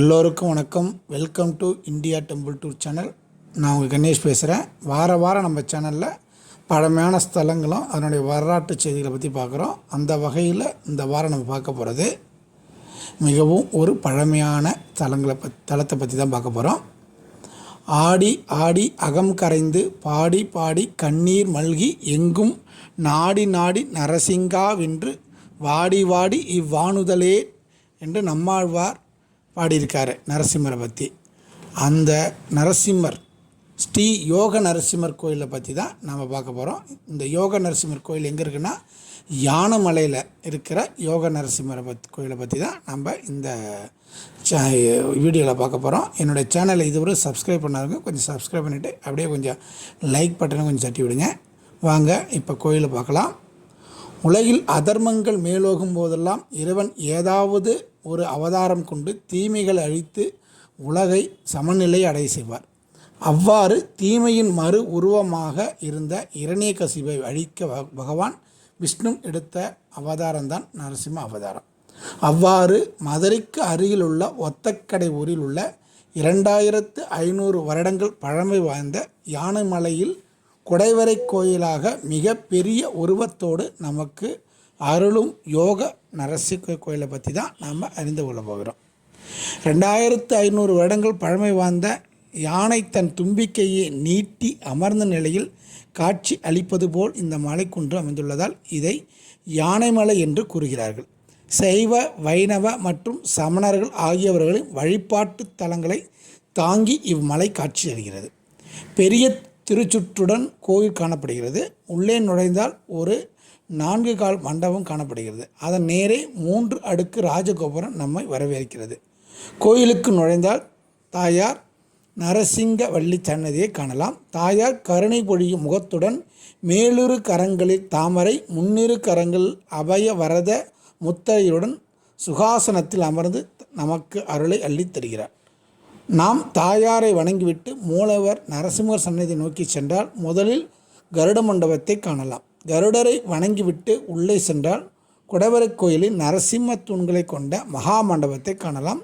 எல்லோருக்கும் வணக்கம். Welcome to India temple tour channel. நான் உங்கள் கணேஷ் பேசுகிறேன். வாரம் நம்ம சேனலில் பழமையான ஸ்தலங்களும் அதனுடைய வரலாற்று செய்திகளை பற்றி பார்க்குறோம். அந்த வகையில் இந்த வாரம் நம்ம பார்க்க போகிறது மிகவும் ஒரு பழமையான தலத்தை பற்றி தான் பார்க்க போகிறோம். ஆடி ஆடி அகம் கரைந்து பாடி பாடி கண்ணீர் மல்கி எங்கும் நாடி நாடி நரசிங்காவென்று வாடி வாடி இவ்வாணுதலே என்று நம்மாழ்வார் பாடியிருக்காரு நரசிம்மரை பற்றி. அந்த நரசிம்மர் ஸ்ரீ யோக நரசிம்மர் கோயிலை பற்றி தான் நம்ம பார்க்க போகிறோம். இந்த யோக நரசிம்மர் கோயில் எங்கே இருக்குன்னா யானைமலையில் இருக்கிற யோக நரசிம்மரை கோயிலை பற்றி தான் நம்ம இந்த வீடியோவில் பார்க்க போகிறோம். என்னுடைய சேனலை இதுவரை சப்ஸ்கிரைப் பண்ணாருங்க, கொஞ்சம் சப்ஸ்கிரைப் பண்ணிவிட்டு அப்படியே கொஞ்சம் லைக் பட்டனை கொஞ்சம் தட்டி விடுங்க. வாங்க இப்போ கோயிலை பார்க்கலாம். உலகில் அதர்மங்கள் மேலோகும் போதெல்லாம் இறைவன் ஏதாவது ஒரு அவதாரம் கொண்டு தீமைகளை அழித்து உலகை சமநிலை அடைய செய்வார். அவ்வாறு தீமையின் மறு உருவமாக இருந்த இரணியகசிபை அழிக்க பகவான் விஷ்ணு எடுத்த அவதாரம்தான் நரசிம்ம அவதாரம். அவ்வாறு மதுரைக்கு அருகில் உள்ள ஒத்தக்கடை ஊரில் உள்ள 2500 வருடங்கள் பழமை வாய்ந்த யானைமலையில் குடைவரை கோயிலாக மிக பெரிய உருவத்தோடு நமக்கு அருளும் யோக நரசிம்ம கோயிலை பற்றி தான் நாம் அறிந்து கொள்ள போகிறோம். 2500 வருடங்கள் பழமை வாய்ந்த யானை தன் தும்பிக்கையை நீட்டி அமர்ந்த நிலையில் காட்சி அளிப்பது போல் இந்த மலைக்குன்று அமைந்துள்ளதால் இதை யானைமலை என்று கூறுகிறார்கள். சைவ வைணவ மற்றும் சமணர்கள் ஆகியவர்களின் வழிபாட்டு தலங்களை தாங்கி இம்மலை காட்சி அளிக்கிறது. பெரிய திருச்சுற்றுடன் கோயில் காணப்படுகிறது. உள்ளே நுழைந்தால் ஒரு 4 கால் மண்டபம் காணப்படுகிறது. அதன் நேரே 3 அடுக்கு ராஜகோபுரம் நம்மை வரவேற்கிறது. கோயிலுக்கு நுழைந்தால் தாயார் நரசிங்கவள்ளி சன்னதியை காணலாம். தாயார் கருணை பொழியும் முகத்துடன் மேலிரு கரங்களில் தாமரை, முன்னிரு கரங்கள் அபய வரத முத்திரையுடன் சுகாசனத்தில் அமர்ந்து நமக்கு அருளை அள்ளித் தருகிறார். நாம் தாயாரை வணங்கிவிட்டு மூலவர் நரசிம்மர் சன்னதி நோக்கி சென்றால் முதலில் கருட மண்டபத்தை காணலாம். கருடரை வணங்கிவிட்டு உள்ளே சென்றால் குடைவரை கோயிலில் நரசிம்ம தூண்களை கொண்ட மகா மண்டபத்தை காணலாம்.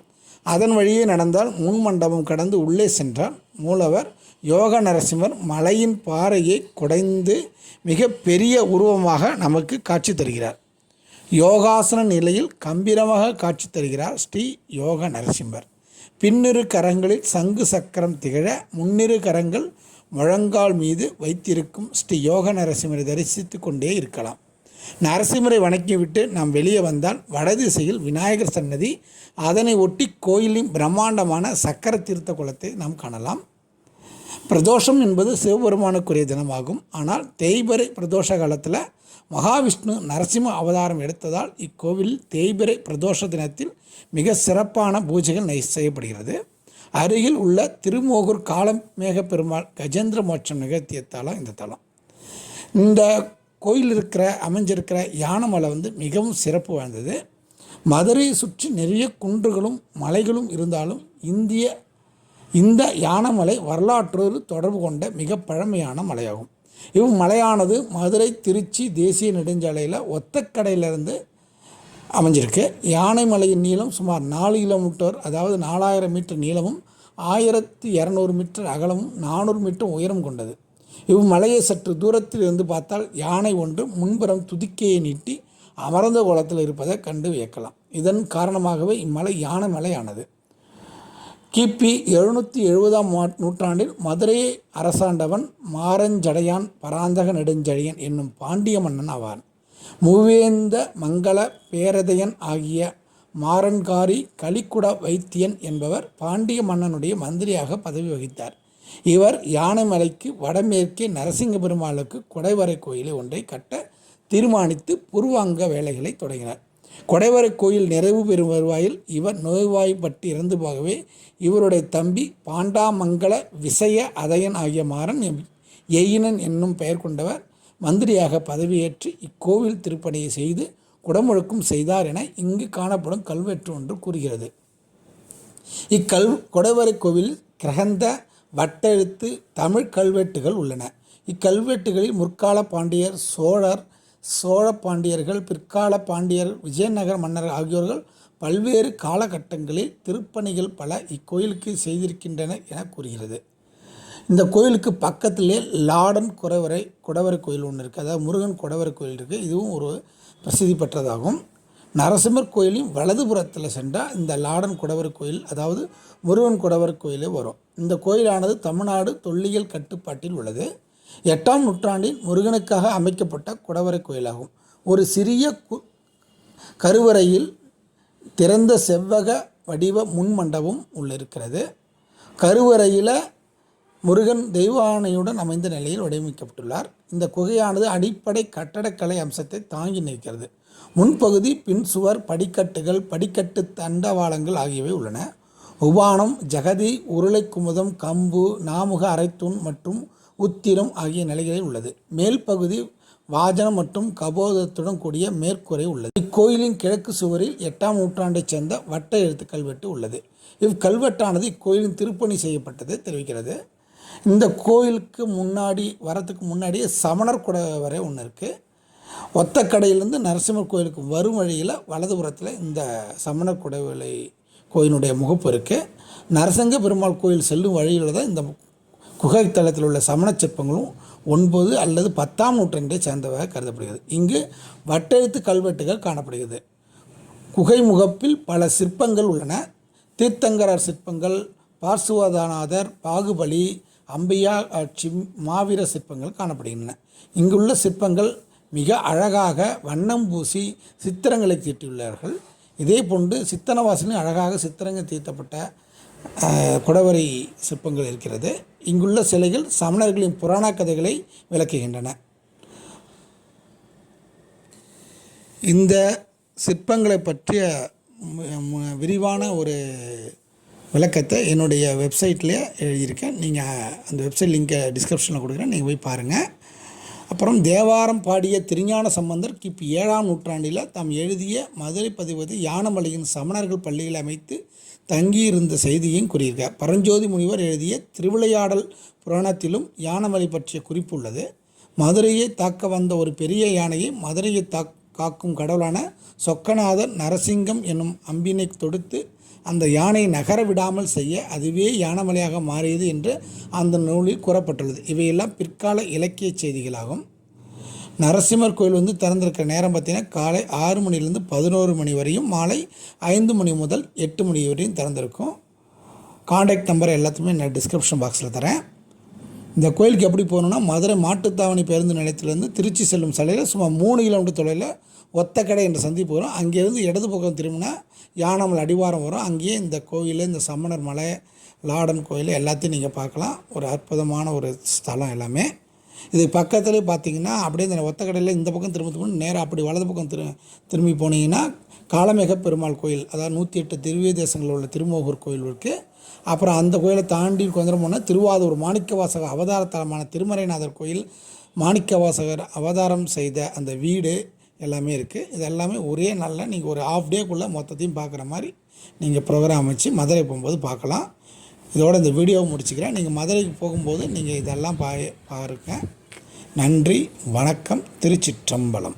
அதன் வழியே நடந்தால் முன் மண்டபம் கடந்து உள்ளே சென்றால் மூலவர் யோக நரசிம்மர் மலையின் பாறையை குடைந்து மிக பெரிய உருவமாக நமக்கு காட்சி தருகிறார். யோகாசன நிலையில் கம்பீரமாக காட்சி தருகிறார் ஸ்ரீ யோக நரசிம்மர். பின்னிரு கரங்களில் சங்கு சக்கரம் திகழ முன்னிரு கரங்கள் முழங்கால் மீது வைத்திருக்கும் ஸ்ரீ யோக நரசிம்மரை தரிசித்து கொண்டே இருக்கலாம். நரசிம்மரை வணங்கிவிட்டு நாம் வெளியே வந்தால் வடதிசையில் விநாயகர் சன்னதி, அதனை ஒட்டி கோயிலின் பிரம்மாண்டமான சக்கர தீர்த்த குளத்தை நாம் காணலாம். பிரதோஷம் என்பது சிவபெருமானுக்குரிய தினமாகும். ஆனால் தேய்பிறை பிரதோஷ காலத்தில் மகாவிஷ்ணு நரசிம்ம அவதாரம் எடுத்ததால் இக்கோவிலில் தேய்பிறை பிரதோஷ தினத்தில் மிக சிறப்பான பூஜைகள் செய்யப்படுகிறது. அருகில் உள்ள திருமோகூர் காலமேக பெருமாள் கஜேந்திர மோட்சம் நிகழ்த்திய தலம் இந்த தலம். இந்த கோயில் அமைஞ்சிருக்கிற யானைமலை மிகவும் சிறப்பு வாய்ந்தது. மதுரையை சுற்றி நிறைய குன்றுகளும் மலைகளும் இருந்தாலும் இந்த யானைமலை வரலாற்றோடு தொடர்பு கொண்ட மிக பழமையான மலையாகும். இம்மலையானது மதுரை திருச்சி தேசிய நெடுஞ்சாலையில் ஒத்தக்கடையிலிருந்து அமைஞ்சிருக்கு. யானைமலையின் நீளம் சுமார் 4 கிலோமீட்டர், அதாவது 4000 மீட்டர் நீளமும் 1200 மீட்டர் அகலமும் 400 மீட்டர் உயரம் கொண்டது. இம்மலையை சற்று தூரத்தில் இருந்து பார்த்தால் யானை ஒன்று முன்புறம் துதிக்கையை நீட்டி அமர்ந்த கோலத்தில் இருப்பதை கண்டு வியக்கலாம். இதன் காரணமாகவே இம்மலை யானை மலையானது. கிபி 770ஆம் நூற்றாண்டில் மதுரையை அரசாண்டவன் மாரஞ்சடையான் பராந்தக நெடுஞ்செழியன் என்னும் பாண்டிய மன்னன் ஆவான். மூவேந்த மங்கள பேரதையன் ஆகிய மாரன்காரி கலிக்குட வைத்தியன் என்பவர் பாண்டிய மன்னனுடைய மந்திரியாக பதவி வகித்தார். இவர் யானைமலைக்கு வடமேற்கே நரசிங்க பெருமாளுக்கு குடைவரை கோயிலை ஒன்றை கட்ட தீர்மானித்து பூர்வாங்க வேலைகளை தொடங்கினார். குடைவரை கோயில் நிறைவு பெறும் வருவாயில் இவர் நோய்வாய்ப்பட்டு இறந்து போகவே இவருடைய தம்பி பாண்டாமங்கல விசய அதயன் ஆகிய மாறன் எயினன் என்னும் பெயர் கொண்டவர் மந்திரியாக பதவியேற்று இக்கோவில் திருப்பணியை செய்து குடமுழுக்கும் செய்தார் என இங்கு காணப்படும் கல்வெட்டு ஒன்று கூறுகிறது. குடைவரை கோவிலில் கிரகந்த வட்டெழுத்து தமிழ் கல்வெட்டுகள் உள்ளன. இக்கல்வெட்டுகளில் முற்கால பாண்டியர், சோழ பாண்டியர்கள், பிற்கால பாண்டியர், விஜயநகர மன்னர்கள் ஆகியோர்கள் பல்வேறு காலகட்டங்களில் திருப்பணிகள் பல இக்கோயிலுக்கு செய்திருக்கின்றன என கூறுகிறது. இந்த கோயிலுக்கு பக்கத்திலே லாடன் குடவரை கோயில் ஒன்று இருக்குது. அதாவது முருகன் குடவரை கோயில் இருக்குது. இதுவும் ஒரு பிரசித்தி பெற்றதாகும். நரசிம்மர் கோயிலின் வலதுபுறத்தில் சென்றால் இந்த லாடன் குடவரை கோயில், அதாவது முருகன் குடவரை கோயிலே வரும். இந்த கோயிலானது தமிழ்நாடு தொல்லியல் கட்டுப்பாட்டில் உள்ளது. 8ஆம் நூற்றாண்டில் முருகனுக்காக அமைக்கப்பட்ட குடவரை கோயிலாகும். ஒரு சிறிய கருவறையில் திறந்த செவ்வக வடிவ முன்மண்டபம் இருக்கிறது. கருவறையில் முருகன் தெய்வானையுடன் அமைந்த நிலையில் வடிவமைக்கப்பட்டுள்ளார். இந்த குகையானது அடிப்படை கட்டடக்கலை அம்சத்தை தாங்கி நிற்கிறது. முன்பகுதி பின் சுவர், படிக்கட்டுகள், படிக்கட்டு தண்டவாளங்கள் ஆகியவை உள்ளன. உபானம், ஜகதி, உருளை குமுதம், கம்பு, நாமுக அரைத்தூண் மற்றும் உத்திரம் ஆகிய நிலைகளில் உள்ளது. மேல் பகுதி வாஜனம் மற்றும் கபோதத்துடன் கூடிய மேற்கூரை உள்ளது. இக்கோயிலின் கிழக்கு சுவரில் 8ஆம் நூற்றாண்டைச் சேர்ந்த வட்ட எழுத்து கல்வெட்டு உள்ளது. இக்கல்வெட்டானது இக்கோயிலின் திருப்பணி செய்யப்பட்டதை தெரிவிக்கிறது. இந்த கோயிலுக்கு வரத்துக்கு முன்னாடியே சமணர் குடவரை ஒன்று இருக்குது. ஒத்தக்கடையிலேருந்து நரசிம்மர் கோயிலுக்கு வரும் வழியில் வலதுபுறத்தில் இந்த சமணர் குடவரை கோயிலுடைய முகப்பு இருக்குது. நரசிங்க பெருமாள் கோயில் செல்லும் வழியில் தான் இந்த குகை தளத்தில் உள்ள சமண சிற்பங்களும் 9 அல்லது 10ஆம் நூற்றாண்டை சேர்ந்ததாக கருதப்படுகிறது. இங்கு வட்டெழுத்து கல்வெட்டுகள் காணப்படுகிறது. குகை முகப்பில் பல சிற்பங்கள் உள்ளன. தீர்த்தங்கரர் சிற்பங்கள், பார்சுவதாநாதர், பாகுபலி, அம்பியா ஆட்சி, மாவீர சிற்பங்கள் காணப்படுகின்றன. இங்குள்ள சிற்பங்கள் மிக அழகாக வண்ணம் பூசி சித்திரங்களை தீட்டியுள்ளார்கள். இதே போன்று சித்தனவாசலில் அழகாக சித்திரங்கள் தீர்த்தப்பட்ட குடவரை சிற்பங்கள் இருக்கிறது. இங்குள்ள சிலைகள் சமணர்களின் புராண கதைகளை விளக்குகின்றன. இந்த சிற்பங்களை பற்றிய விரிவான ஒரு விளக்கத்தை என்னுடைய வெப்சைட்லேயே எழுதியிருக்கேன். நீங்கள் அந்த வெப்சைட் லிங்கை டிஸ்கிரிப்ஷனில் கொடுக்குறேன், நீங்கள் போய் பாருங்கள். அப்புறம் தேவாரம் பாடிய திருஞான சம்பந்தர் கிபி 7ஆம் நூற்றாண்டில் தாம் எழுதிய மதுரை பதிவது யானமலையின் சமணர்கள் பள்ளிகளை அமைத்து தங்கியிருந்த செய்தியையும் கூறியிருக்கார். பரஞ்சோதி முனிவர் எழுதிய திருவிளையாடல் புராணத்திலும் யானமலை பற்றிய குறிப்பு உள்ளது. மதுரையை தாக்க வந்த ஒரு பெரிய யானையை மதுரையை காக்கும் கடவுளான சொக்கநாதர் நரசிங்கம் என்னும் அம்பினை தொடுத்து அந்த யானையை நகர விடாமல் செய்ய அதுவே யானமலையாக மாறியது என்று அந்த நூலில் கூறப்பட்டுள்ளது. இவையெல்லாம் பிற்கால இலக்கிய செய்திகளாகும். நரசிம்மர் கோயில் திறந்திருக்கிற நேரம் பார்த்திங்கன்னா காலை 6 மணிலேருந்து 11 மணி வரையும், மாலை 5 மணி முதல் 8 மணி வரையும் திறந்திருக்கும். காண்டாக்ட் நம்பர் எல்லாத்தையுமே நான் டிஸ்கிரிப்ஷன் பாக்ஸில் தரேன். இந்த கோயிலுக்கு எப்படி போகணுன்னா, மதுரை மாட்டுத்தாவணி பேருந்து நிலையத்திலேருந்து திருச்சி செல்லும் சாலையில் சுமார் 3 கிலோமீட்டர் தொலைவில் ஒத்தக்கடை என்ற சந்திப்பு வரும். அங்கேருந்து இடது பக்கம் திரும்பினா யானமல் அடிவாரம் வரும். அங்கேயே இந்த கோயில், இந்த சமணர் மலை, லாடன் கோயில் எல்லாத்தையும் நீங்கள் பார்க்கலாம். ஒரு அற்புதமான ஒரு ஸ்தலம் எல்லாமே. இது பக்கத்துலேயே பார்த்தீங்கன்னா அப்படியே இந்த ஒத்தக்கடையில் இந்த பக்கம் திரும்ப நேராக அப்படி வலது பக்கம் திரும்பி போனீங்கன்னா காளமேக பெருமாள் கோயில், அதாவது 108 திவ்ய தேசங்களில் உள்ள திருமோகூர் கோயில் இருக்குது. அப்புறம் அந்த கோயிலை தாண்டி கொஞ்சம் நேரம் போனால் திருவாதூர் மாணிக்கவாசகர் அவதார தலமான திருமறைநாதர் கோயில், மாணிக்கவாசகர் அவதாரம் செய்த அந்த வீடு எல்லாமே இருக்குது. இது எல்லாமே ஒரே நாளில் நீங்கள் ஒரு ½ டேக்குள்ளே மொத்தத்தையும் பார்க்குற மாதிரி நீங்கள் ப்ரோக்ராம் அமைச்சு மதுரை போகும்போது பார்க்கலாம். இதோடு இந்த வீடியோவை முடிச்சுக்கிறேன். நீங்கள் மதுரைக்கு போகும்போது நீங்கள் இதெல்லாம் பாருங்கள். நன்றி, வணக்கம். திருச்சிற்றம்பலம்.